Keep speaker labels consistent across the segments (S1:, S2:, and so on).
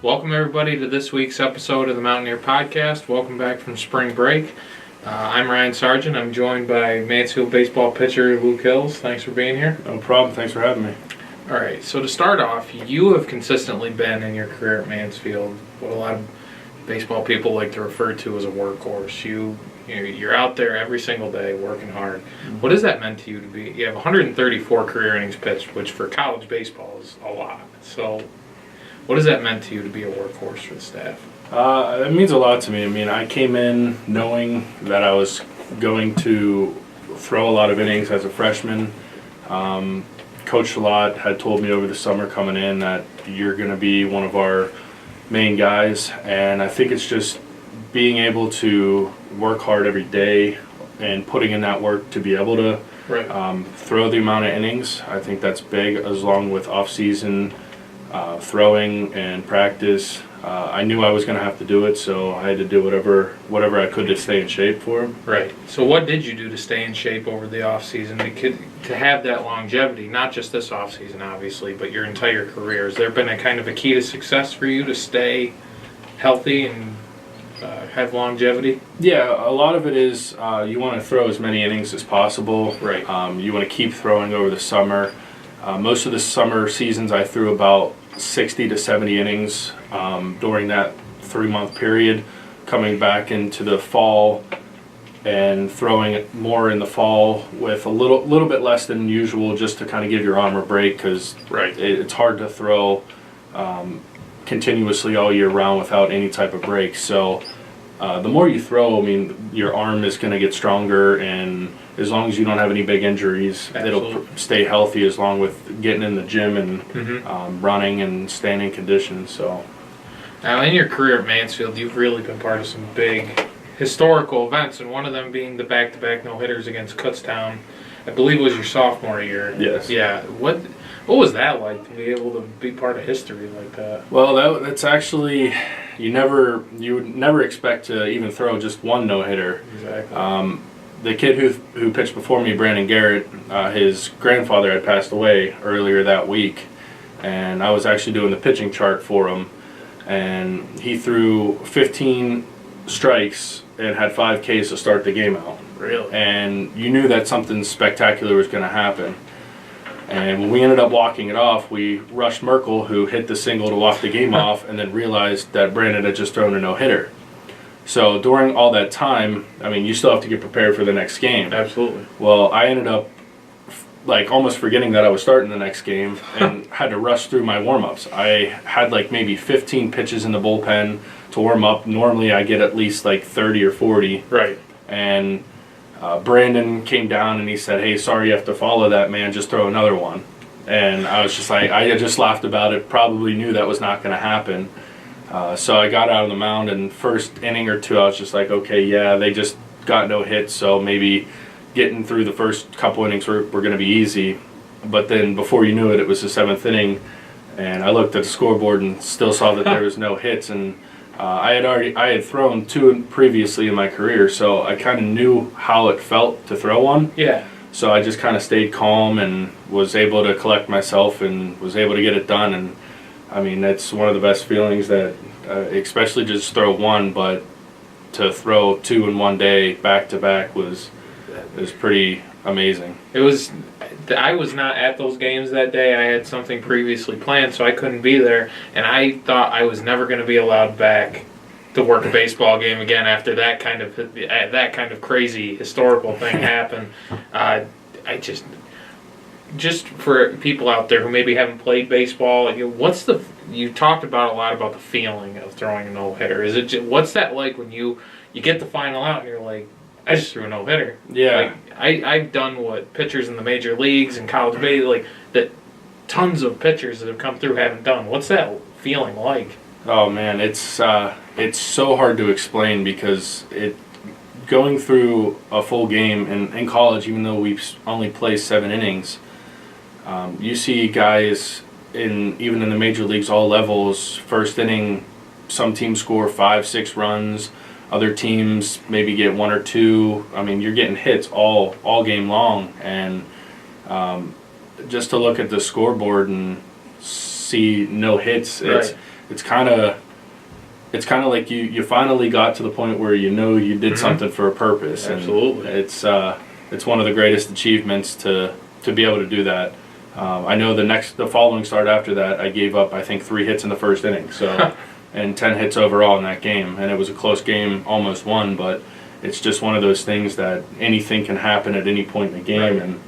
S1: Welcome everybody to this week's episode of the Mountaineer Podcast. Welcome back from spring break. I'm Ryan Sargent. I'm joined by Mansfield baseball pitcher Luke Hils. Thanks for being here.
S2: No problem. Thanks for having me.
S1: All right, so to start off, you have consistently been in your career at Mansfield what a lot of baseball people like to refer to as a workhorse. You're out there every single day working hard.
S2: Mm-hmm.
S1: What has that meant to you to be? You have 134 career innings pitched, which for college baseball is a lot. So what has that meant to you to be a workhorse for the staff?
S2: It means a lot to me. I mean, I came in knowing that I was going to throw a lot of innings as a freshman. Coach a lot had told me over the summer coming in that you're going to be one of our main guys, and I think it's just being able to work hard every day and putting in that work to be able to throw the amount of innings. I think that's big, as long with off-season throwing and practice. I knew I was going to have to do it, so I had to do whatever I could to stay in shape for him.
S1: Right. So what did you do to stay in shape over the off-season to have that longevity, not just this off-season, obviously, but your entire career? Has there been a kind of a key to success for you to stay healthy and have longevity?
S2: Yeah, a lot of it is you want to throw as many innings as possible.
S1: Right.
S2: You want to keep throwing over the summer. Most of the summer seasons I threw about 60 to 70 innings during that 3-month period, coming back into the fall and throwing it more in the fall with a little bit less than usual, just to kind of give your arm a break, because it's hard to throw continuously all year round without any type of break. So the more you throw, I mean, your arm is going to get stronger, and as long as you don't have any big injuries, it'll stay healthy, as long with getting in the gym and running and staying in condition. So
S1: now, in your career at Mansfield, you've really been part of some big historical events, and one of them being the back-to-back no-hitters against Kutztown. I believe it was your sophomore year.
S2: Yes.
S1: Yeah. What was that like, to be able to be part of history like that?
S2: Well, that's actually, you would never expect to even throw just one no-hitter.
S1: Exactly.
S2: The kid who pitched before me, Brandon Garrett, his grandfather had passed away earlier that week, and I was actually doing the pitching chart for him, and he threw 15 strikes and had 5 Ks to start the game out.
S1: Really?
S2: And you knew that something spectacular was going to happen. And when we ended up walking it off, we rushed Merkel, who hit the single to walk the game off, and then realized that Brandon had just thrown a no-hitter. So during all that time, I mean, you still have to get prepared for the next game.
S1: Absolutely.
S2: Well, I ended up almost forgetting that I was starting the next game and had to rush through my warm-ups. I had maybe 15 pitches in the bullpen to warm up. Normally I get at least 30 or 40.
S1: Right.
S2: And Brandon came down and he said, "Hey, sorry you have to follow that, man. Just throw another one." And I was just I just laughed about it. Probably knew that was not going to happen. So I got out of the mound, and first inning or two I was just okay, yeah, they just got no hits, so maybe getting through the first couple innings were going to be easy. But then before you knew it, it was the 7th inning, and I looked at the scoreboard and still saw that there was no hits, and I had thrown 2 previously in my career, so I kind of knew how it felt to throw one.
S1: Yeah.
S2: So I just kind of stayed calm and was able to collect myself and was able to get it done. And I mean, that's one of the best feelings, that especially just throw one, but to throw 2 in one day back to back was pretty amazing.
S1: I was not at those games that day. I had something previously planned, so I couldn't be there, and I thought I was never going to be allowed back to work a baseball game again after that kind of crazy historical thing happened. Just for people out there who maybe haven't played baseball, you talked about a lot about the feeling of throwing a no-hitter. What's that like when you get the final out and you're like, I just threw a no-hitter?
S2: Yeah.
S1: I've done what pitchers in the major leagues and college baseball, that tons of pitchers that have come through haven't done. What's that feeling like?
S2: Oh man, it's so hard to explain, because going through a full game in college, even though we only play 7 innings, you see guys even in the major leagues, all levels, first inning, some teams score 5-6 runs, other teams maybe get 1 or 2. I mean, you're getting hits all game long, and just to look at the scoreboard and see no hits,
S1: Right.
S2: it's kind of like you finally got to the point where you did something for a purpose.
S1: Absolutely.
S2: And it's one of the greatest achievements to be able to do that. I know the following start after that, I gave up, I think, 3 hits in the first inning, so and 10 hits overall in that game, and it was a close game, almost won, but it's just one of those things that anything can happen at any point in the game,
S1: right.
S2: And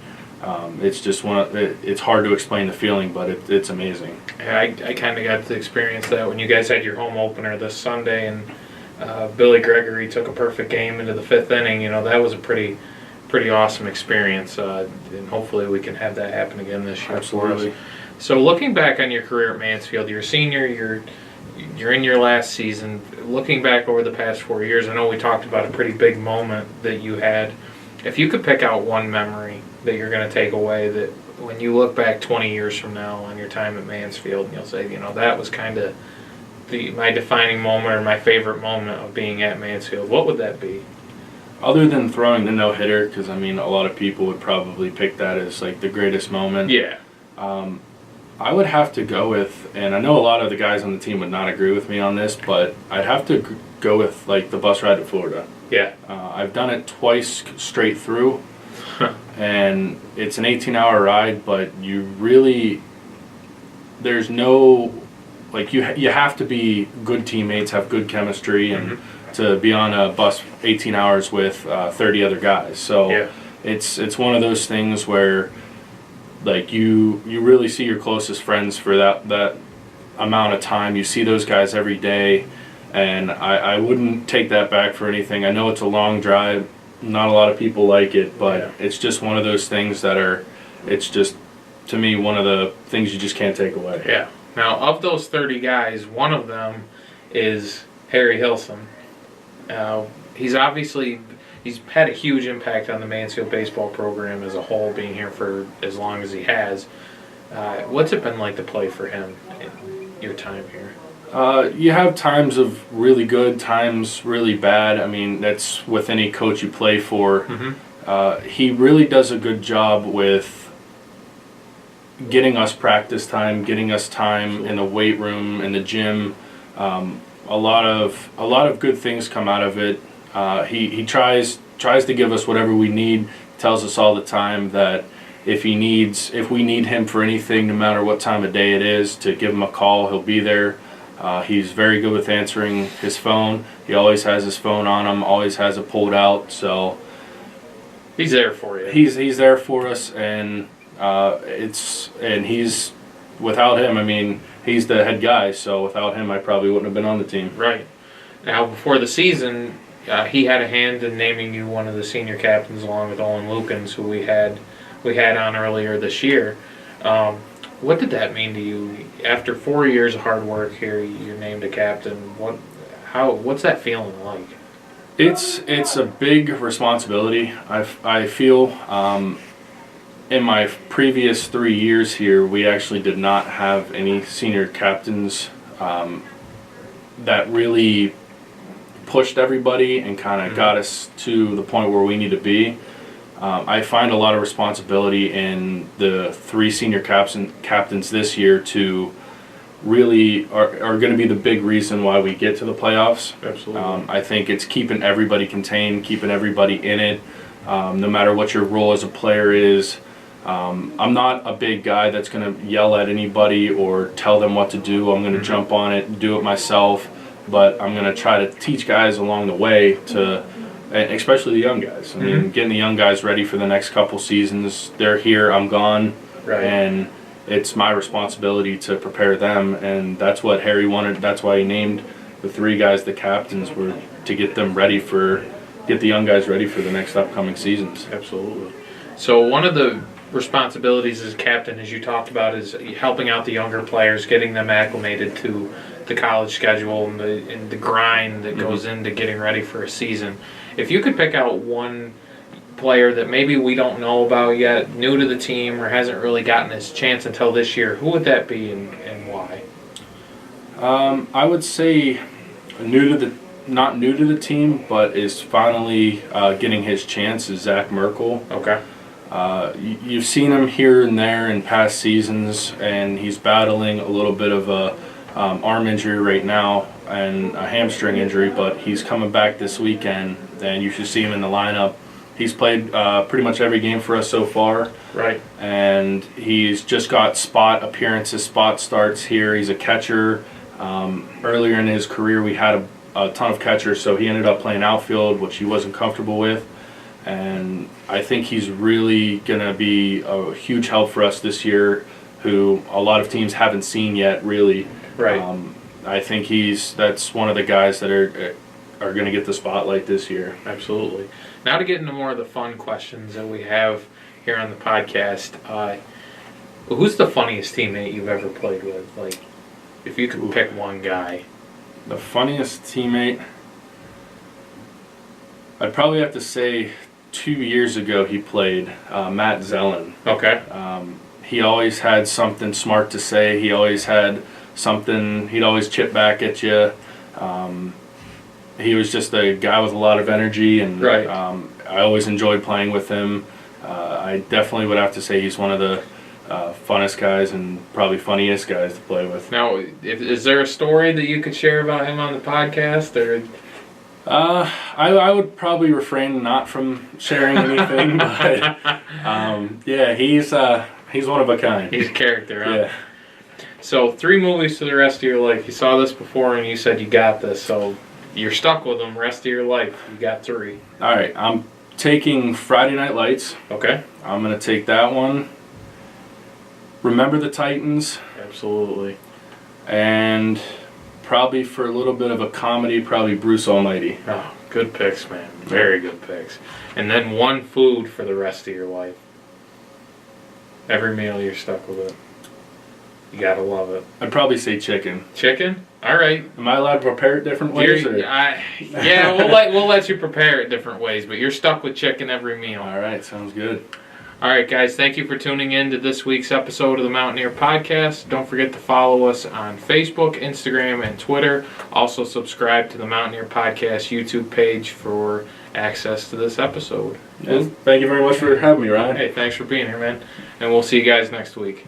S2: it's just it's hard to explain the feeling, but it's amazing.
S1: Yeah, I kind of got to experience that when you guys had your home opener this Sunday, and Billy Gregory took a perfect game into the 5th inning. That was a pretty awesome experience, and hopefully we can have that happen again this year.
S2: Absolutely.
S1: For us. So looking back on your career at Mansfield, you're a senior, you're in your last season. Looking back over the past 4 years, I know we talked about a pretty big moment that you had. If you could pick out one memory that you're going to take away, that when you look back 20 years from now on your time at Mansfield, and you'll say, that was kind of my defining moment or my favorite moment of being at Mansfield, what would that be?
S2: Other than throwing the no-hitter, because, a lot of people would probably pick that as, like, the greatest moment.
S1: Yeah.
S2: I would have to go with, and I know a lot of the guys on the team would not agree with me on this, but I'd have to go with, like, the bus ride to Florida.
S1: Yeah.
S2: I've done it twice straight through, and it's an 18-hour ride, but there's no, like, you have to be good teammates, have good chemistry, and to be on a bus 18 hours with 30 other guys. So
S1: yeah.
S2: It's one of those things where, like, you really see your closest friends for that amount of time. You see those guys every day, and I wouldn't take that back for anything. I know it's a long drive. Not a lot of people like it, but it's just one of those things it's just, to me, one of the things you just can't take away.
S1: Yeah. Now, of those 30 guys, one of them is Harry Hilson. He's had a huge impact on the Mansfield baseball program as a whole, being here for as long as he has. What's it been like to play for him in your time here?
S2: You have times of really good, times really bad. That's with any coach you play for. He really does a good job with getting us practice time, getting us time in the weight room, in the gym. A lot of good things come out of it. He tries to give us whatever we need. Tells us all the time that if we need him for anything, no matter what time of day it is, to give him a call, he'll be there. He's very good with answering his phone. He always has his phone on him, always has it pulled out. So
S1: he's there for you.
S2: He's there for us, and he's without him. He's the head guy, so without him, I probably wouldn't have been on the team.
S1: Right. Now, before the season, he had a hand in naming you one of the senior captains, along with Owen Lukens, who we had on earlier this year. What did that mean to you? After 4 years of hard work here, you're named a captain. What's that feeling like?
S2: It's a big responsibility. I feel. In my previous 3 years here, we actually did not have any senior captains that really pushed everybody and kind of got us to the point where we need to be. I find a lot of responsibility in the 3 senior captains this year to really are going to be the big reason why we get to the playoffs.
S1: Absolutely.
S2: I think it's keeping everybody contained, keeping everybody in it, no matter what your role as a player is. I'm not a big guy that's going to yell at anybody or tell them what to do. I'm going to jump on it and do it myself, but I'm going to try to teach guys along the way and especially the young guys. Getting the young guys ready for the next couple seasons. They're here, I'm gone,
S1: right.
S2: And it's my responsibility to prepare them, and that's what Harry wanted. That's why he named the 3 guys the captains, were to get the young guys ready for the next upcoming seasons.
S1: Absolutely. So one of the responsibilities as captain, as you talked about, is helping out the younger players, getting them acclimated to the college schedule and the grind that goes into getting ready for a season. If you could pick out one player that maybe we don't know about yet, new to the team or hasn't really gotten his chance until this year, who would that be and why?
S2: I would say not new to the team, but is finally getting his chance is Zach Merkel.
S1: Okay.
S2: You've seen him here and there in past seasons, and he's battling a little bit of arm injury right now and a hamstring injury, but he's coming back this weekend, and you should see him in the lineup. He's played pretty much every game for us so far.
S1: Right.
S2: And he's just got spot appearances, spot starts here. He's a catcher. Earlier in his career, we had a ton of catchers, so he ended up playing outfield, which he wasn't comfortable with. And I think he's really going to be a huge help for us this year, who a lot of teams haven't seen yet, really.
S1: Right.
S2: I think that's one of the guys that are going to get the spotlight this year.
S1: Absolutely. Now to get into more of the fun questions that we have here on the podcast. Who's the funniest teammate you've ever played with? Like, if you could pick one guy.
S2: The funniest teammate, I'd probably have to say 2 years ago he played, Matt Zellin.
S1: Okay.
S2: He always had something smart to say. He always had something, he'd always chip back at you. He was just a guy with a lot of energy, and
S1: right.
S2: I always enjoyed playing with him. I definitely would have to say he's one of the funnest guys and probably funniest guys to play with.
S1: Now, is there a story that you could share about him on the podcast? Or
S2: I would probably refrain not from sharing anything, but yeah, he's one of a kind.
S1: He's a character, huh?
S2: Yeah.
S1: So 3 movies for the rest of your life. You saw this before and you said you got this, so you're stuck with them rest of your life. You got 3.
S2: All right, I'm taking Friday Night Lights.
S1: Okay.
S2: I'm going to take that one. Remember the Titans.
S1: Absolutely.
S2: And probably for a little bit of a comedy, probably Bruce Almighty.
S1: Oh, good picks, man. Very good picks. And then one food for the rest of your life. Every meal you're stuck with it. You gotta love it.
S2: I'd probably say chicken.
S1: Chicken? All right.
S2: Am I allowed to prepare it different ways?
S1: Yeah, we'll let you prepare it different ways, but you're stuck with chicken every meal.
S2: All right, sounds good.
S1: All right, guys, thank you for tuning in to this week's episode of the Mountaineer Podcast. Don't forget to follow us on Facebook, Instagram, and Twitter. Also, subscribe to the Mountaineer Podcast YouTube page for access to this episode.
S2: Yes. Thank you very much for having me, Ryan.
S1: Hey, thanks for being here, man. And we'll see you guys next week.